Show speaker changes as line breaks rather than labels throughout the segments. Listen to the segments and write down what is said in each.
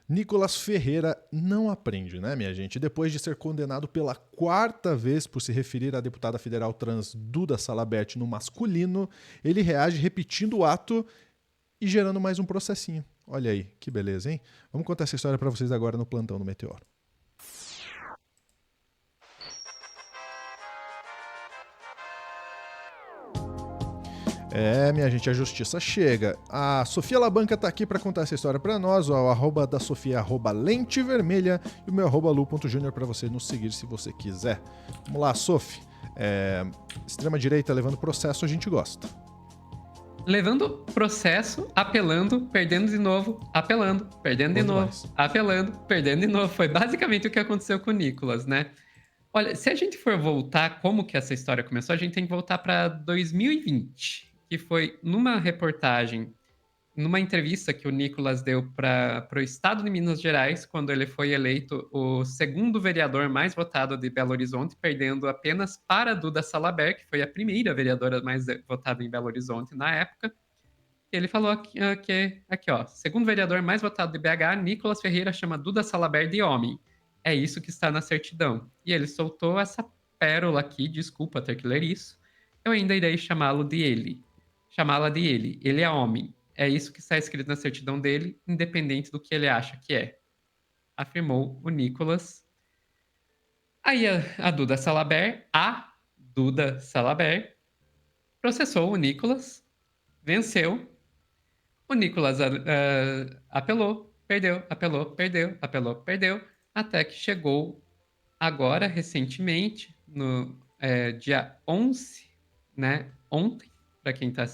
Nicolas Ferreira não aprende, né, minha gente? Depois de ser condenado pela 4ª vez por se referir à deputada federal trans Duda Salabert no masculino, ele reage repetindo o ato e gerando mais um processinho. Olha aí, que beleza, hein? Vamos contar essa história para vocês agora no Plantão do Meteoro. Minha gente, a justiça chega. A Sofia Labanca tá aqui para contar essa história para nós. O arroba da Sofia é @lente vermelha e o meu @lu.junior para você nos seguir se você quiser. Vamos lá, Sofi. Extrema-direita levando processo, a gente gosta.
Levando processo, apelando, perdendo de novo, apelando, perdendo de novo, apelando, perdendo de novo. Foi basicamente o que aconteceu com o Nicolas, né? Olha, se a gente for voltar como que essa história começou, a gente tem que voltar para 2020, que foi numa reportagem, numa entrevista que o Nicolas deu para o estado de Minas Gerais, quando ele foi eleito o segundo vereador mais votado de Belo Horizonte, perdendo apenas para a Duda Salabert, que foi a primeira vereadora mais votada em Belo Horizonte na época. Ele falou aqui, ó, segundo vereador mais votado de BH, Nicolas Ferreira chama Duda Salabert de homem. É isso que está na certidão. E ele soltou essa pérola aqui, desculpa ter que ler isso. Eu ainda irei chamá-lo de ele. Chamá-la de ele. Ele é homem. É isso que está escrito na certidão dele, independente do que ele acha que é. Afirmou o Nicolas. Aí a Duda Salabert, processou o Nicolas, venceu. O Nicolas apelou, perdeu, até que chegou agora, recentemente, no dia 11, né, ontem, para quem está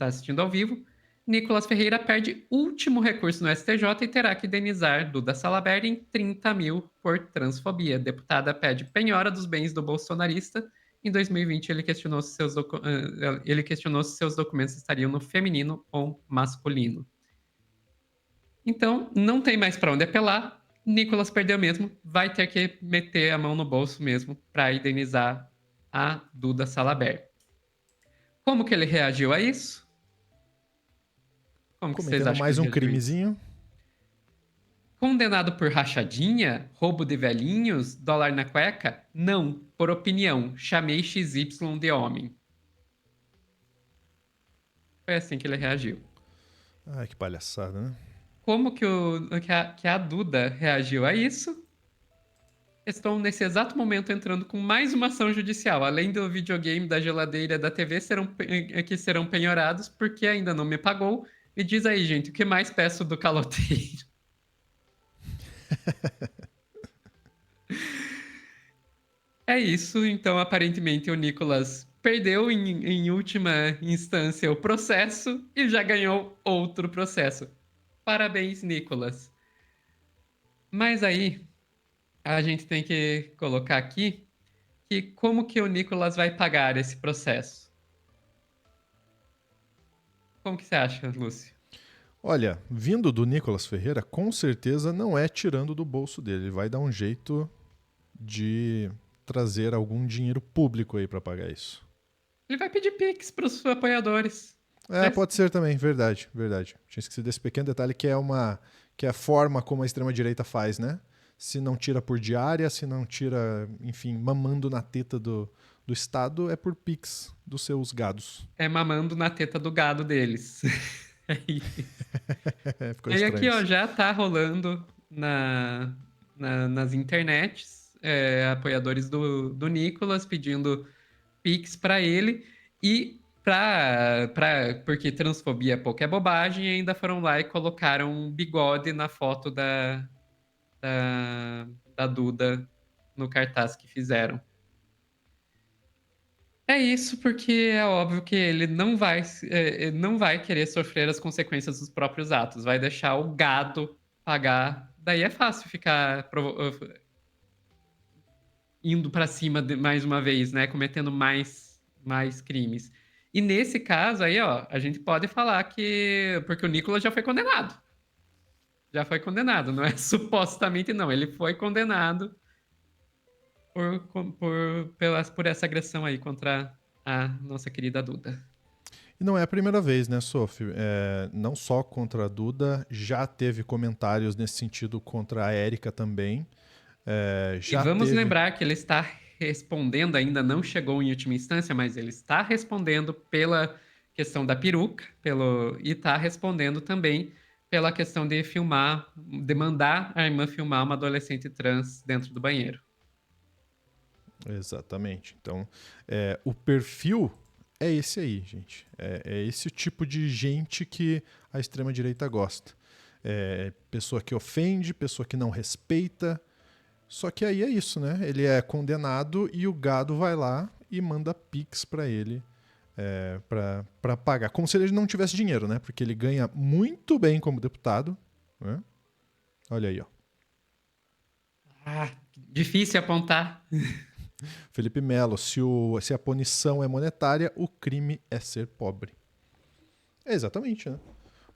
assistindo ao vivo, Nicolas Ferreira perde último recurso no STJ e terá que indenizar Duda Salabert em 30 mil por transfobia. A deputada pede penhora dos bens do bolsonarista. Em 2020, ele questionou se seus documentos estariam no feminino ou masculino. Então, não tem mais para onde apelar. Nicolas perdeu mesmo. Vai ter que meter a mão no bolso mesmo para indenizar a Duda Salabert. Como que ele reagiu a isso? Como que vocês
Cometendo
acham que
mais
ele
um
reagiu a isso?
crimezinho.
Condenado por rachadinha? Roubo de velhinhos? Dólar na cueca? Não, por opinião. Chamei XY de homem. Foi assim que ele reagiu.
Ai, que palhaçada, né?
Como que a Duda reagiu a isso? Estão nesse exato momento entrando com mais uma ação judicial. Além do videogame, da geladeira, da TV, que serão penhorados porque ainda não me pagou. Me diz aí, gente, o que mais peço do caloteiro? É isso, então aparentemente o Nicolas perdeu em última instância o processo e já ganhou outro processo. Parabéns, Nicolas. Mas aí a gente tem que colocar aqui que como que o Nicolas vai pagar esse processo? Como que você acha, Lúcio?
Olha, vindo do Nicolas Ferreira, com certeza não é tirando do bolso dele. Ele vai dar um jeito de trazer algum dinheiro público aí para pagar isso.
Ele vai pedir Pix para os apoiadores. Já
Pode ser também, verdade, verdade. Tinha esquecido desse pequeno detalhe que é a forma como a extrema-direita faz, né? Se não tira por diária, se não tira, enfim, mamando na teta do Estado, é por Pix dos seus gados.
é mamando na teta do gado deles. É isso.
Ficou
E aí
estranho
aqui, ó,
isso.
já tá rolando nas internets, apoiadores do Nicolas pedindo Pix para ele e porque transfobia pouco é bobagem, ainda foram lá e colocaram um bigode na foto da, da Duda no cartaz que fizeram. É isso, porque é óbvio que ele não vai querer sofrer as consequências dos próprios atos, vai deixar o gado pagar. Daí é fácil ficar indo para cima mais uma vez, né? Cometendo mais crimes. E nesse caso aí, ó, a gente pode falar que. Porque o Nicolas já foi condenado. Já foi condenado, não é supostamente não. Ele foi condenado por essa agressão aí contra a nossa querida Duda.
E não é a primeira vez, né, Sophie? Não só contra a Duda, já teve comentários nesse sentido contra a Érica também.
E
Já
vamos
teve.
lembrar que ele está respondendo, ainda não chegou em última instância, mas ele está respondendo pela questão da peruca, e está respondendo também pela questão de filmar, de mandar a irmã filmar uma adolescente trans dentro do banheiro.
Exatamente. Então, o perfil é esse aí, gente. É esse o tipo de gente que a extrema-direita gosta. Pessoa que ofende, pessoa que não respeita. Só que aí é isso, né? Ele é condenado e o gado vai lá e manda pix pra ele pra pagar. Como se ele não tivesse dinheiro, né? Porque ele ganha muito bem como deputado. Né? Olha aí, ó.
Difícil apontar.
Felipe Melo, se a punição é monetária, o crime é ser pobre. Exatamente, né?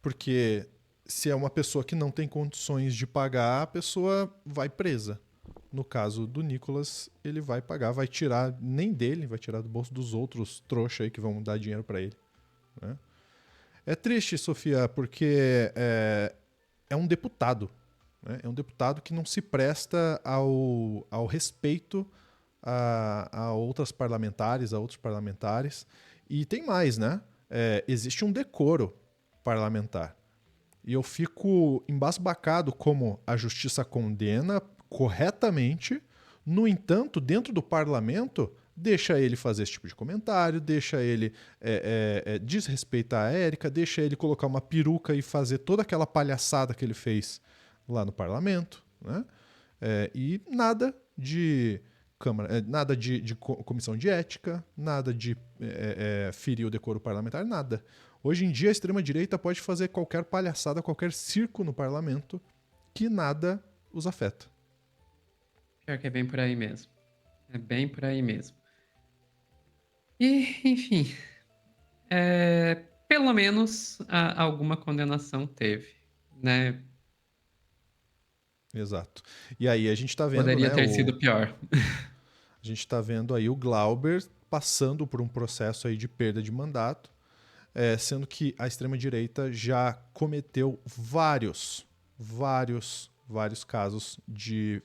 Porque se é uma pessoa que não tem condições de pagar, a pessoa vai presa. No caso do Nicolas, ele vai pagar, vai tirar nem dele, vai tirar do bolso dos outros trouxa aí que vão dar dinheiro para ele. Né? É triste, Sofia, porque é um deputado. Né? É um deputado que não se presta ao respeito a outras parlamentares, a outros parlamentares. E tem mais, né? Existe um decoro parlamentar. E eu fico embasbacado como a justiça condena corretamente, no entanto, dentro do parlamento, deixa ele fazer esse tipo de comentário, deixa ele desrespeitar a Érica, deixa ele colocar uma peruca e fazer toda aquela palhaçada que ele fez lá no parlamento. Né? E nada de Câmara, nada de comissão de ética, nada de ferir o decoro parlamentar, nada. Hoje em dia, a extrema-direita pode fazer qualquer palhaçada, qualquer circo no parlamento, que nada os afeta.
Pior que é bem por aí mesmo. É bem por aí mesmo. E, enfim, pelo menos alguma condenação teve, né?
Exato. E aí a gente tá vendo,
Poderia
né,
ter sido pior.
a gente tá vendo aí o Glauber passando por um processo aí de perda de mandato, sendo que a extrema-direita já cometeu vários casos de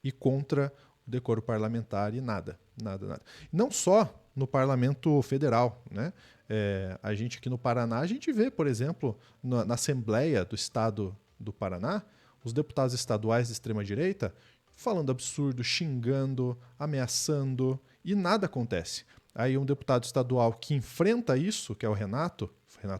ir contra o decoro parlamentar e nada. Não só no parlamento federal, né? A gente aqui no Paraná, a gente vê, por exemplo, na Assembleia do Estado do Paraná, os deputados estaduais de extrema-direita falando absurdo, xingando, ameaçando, e nada acontece. Aí um deputado estadual que enfrenta isso, que é o Renato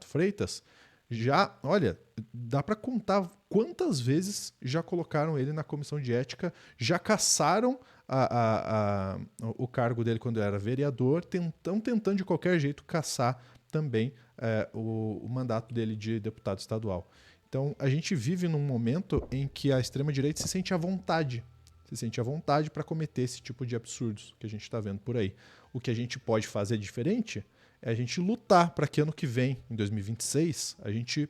Freitas, já, olha, dá para contar quantas vezes já colocaram ele na comissão de ética, já caçaram o cargo dele quando era vereador, estão tentando de qualquer jeito caçar também o mandato dele de deputado estadual. Então a gente vive num momento em que a extrema-direita se sente à vontade para cometer esse tipo de absurdos que a gente está vendo por aí. O que a gente pode fazer diferente é a gente lutar para que ano que vem, em 2026, a gente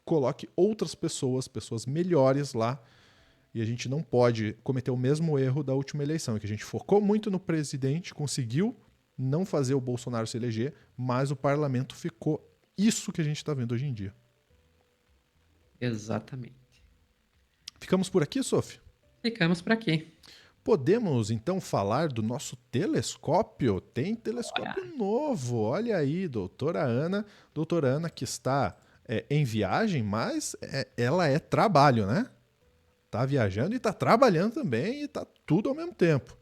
coloque outras pessoas melhores lá, e a gente não pode cometer o mesmo erro da última eleição, que a gente focou muito no presidente, conseguiu não fazer o Bolsonaro se eleger, mas o parlamento ficou isso que a gente está vendo hoje em dia.
Exatamente.
Ficamos por aqui, Sophie?
Ficamos por aqui.
Podemos então falar do nosso telescópio? Tem telescópio novo, olha aí, doutora Ana que está em viagem, mas ela é trabalho, né? Tá viajando e tá trabalhando também e tá tudo ao mesmo tempo.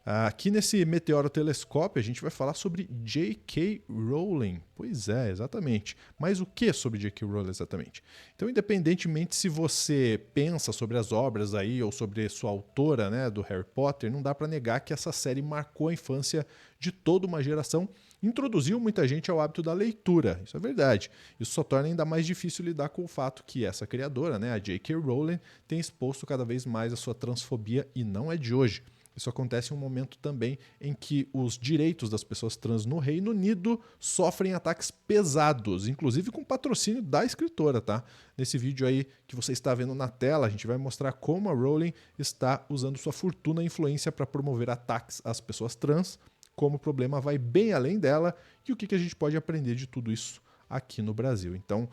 Aqui nesse Meteoro Telescópio a gente vai falar sobre J.K. Rowling. Pois é, exatamente. Mas o que sobre J.K. Rowling exatamente? Então, independentemente se você pensa sobre as obras aí ou sobre sua autora, né, do Harry Potter, não dá para negar que essa série marcou a infância de toda uma geração, introduziu muita gente ao hábito da leitura. Isso é verdade. Isso só torna ainda mais difícil lidar com o fato que essa criadora, né, a J.K. Rowling, tem exposto cada vez mais a sua transfobia e não é de hoje. Isso acontece em um momento também em que os direitos das pessoas trans no Reino Unido sofrem ataques pesados, inclusive com patrocínio da escritora, tá? Nesse vídeo aí que você está vendo na tela, a gente vai mostrar como a Rowling está usando sua fortuna e influência para promover ataques às pessoas trans, como o problema vai bem além dela e o que a gente pode aprender de tudo isso aqui no Brasil. Então,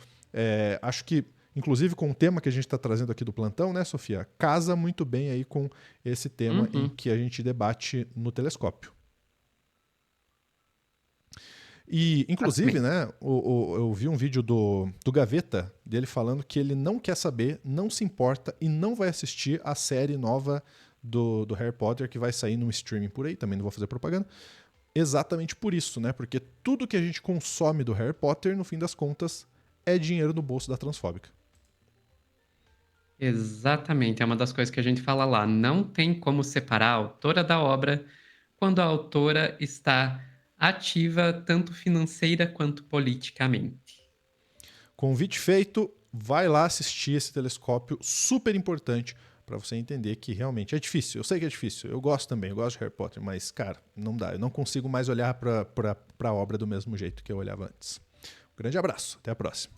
acho que, inclusive com o tema que a gente está trazendo aqui do plantão, né, Sofia, casa muito bem aí com esse tema em que a gente debate no Telescópio. E, inclusive, né, eu vi um vídeo do Gaveta, dele falando que ele não quer saber, não se importa e não vai assistir a série nova do Harry Potter que vai sair num streaming por aí, também não vou fazer propaganda, exatamente por isso, né, porque tudo que a gente consome do Harry Potter, no fim das contas, é dinheiro no bolso da transfóbica.
Exatamente, é uma das coisas que a gente fala lá. Não tem como separar a autora da obra quando a autora está ativa tanto financeira quanto politicamente.
Convite feito, vai lá assistir esse Telescópio, super importante para você entender que realmente é difícil. Eu sei que é difícil, eu gosto também, eu gosto de Harry Potter, mas, cara, não dá. Eu não consigo mais olhar para a obra do mesmo jeito que eu olhava antes. Um grande abraço, até a próxima.